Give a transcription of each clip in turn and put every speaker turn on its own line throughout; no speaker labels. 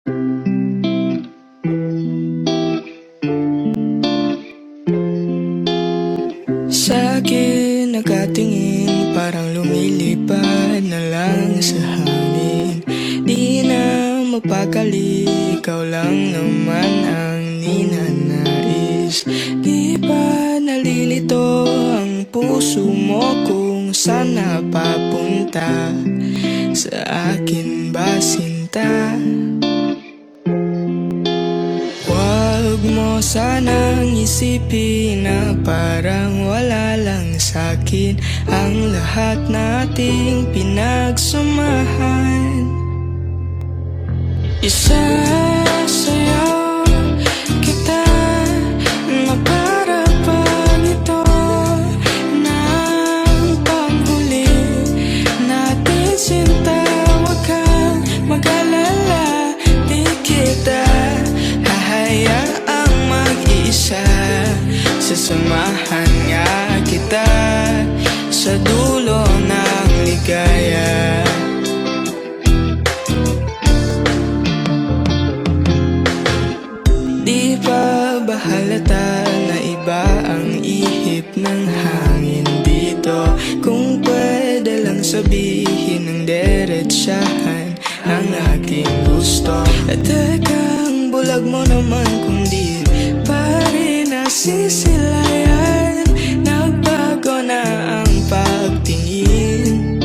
Sa'kin nakatingin, parang lumilipad na lang sa hangin. Di na mapakali, ikaw lang naman ang ninanais. Di ba nalilito ang puso mo kung saan napapunta? Sa akin ba sinta? Huwag mo sanang isipin na parang wala lang sa'kin ang lahat nating pinagsamahan. Isasayaw kita na para pag ito ng panghuli natin sinta. Huwag kang mag-alala, di kita hahayaang mag-isa. Sasamahan nga kita sa dulo ng ligaya. Di pa ba halata na iba ang ihip ng hangin dito? Kung pwede lang sabihin ng diretsahan ang aking gusto. At tekang bulag mo naman kung di pa rin nasisilayan. Nagbago na ang pagtingin.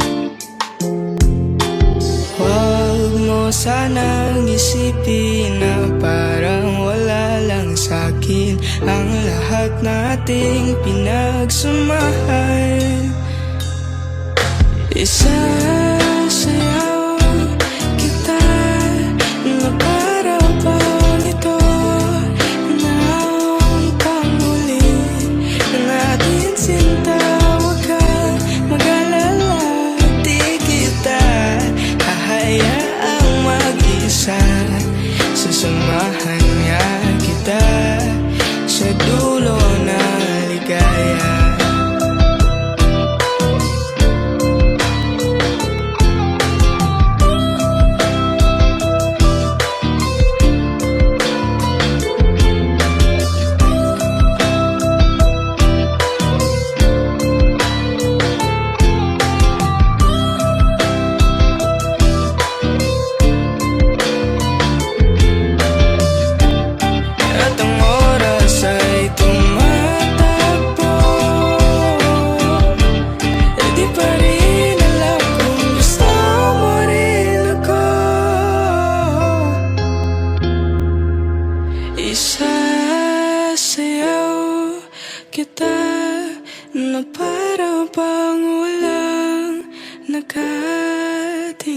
Huwag mo sanang isipin na parang wala lang sa'kin ang lahat nating pinagsamahan. Isasayaw kita na para bang ito ng panghuli natin sinta. Huwag kang mag-alala, di kita hahayaang mag-isa. Sasamahan nga kita sa dulo ng ligaya. At ang oras ay tumatakbo, e di pa rin alam kung gusto mo rin ako. Isasayaw kita na para bang walang nakatingin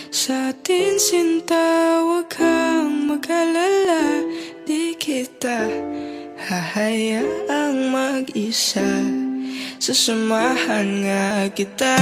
sa atin sinta. Huwag kang mag-alala, di kita hahayaang mag-isa. Sasamahan nga kita.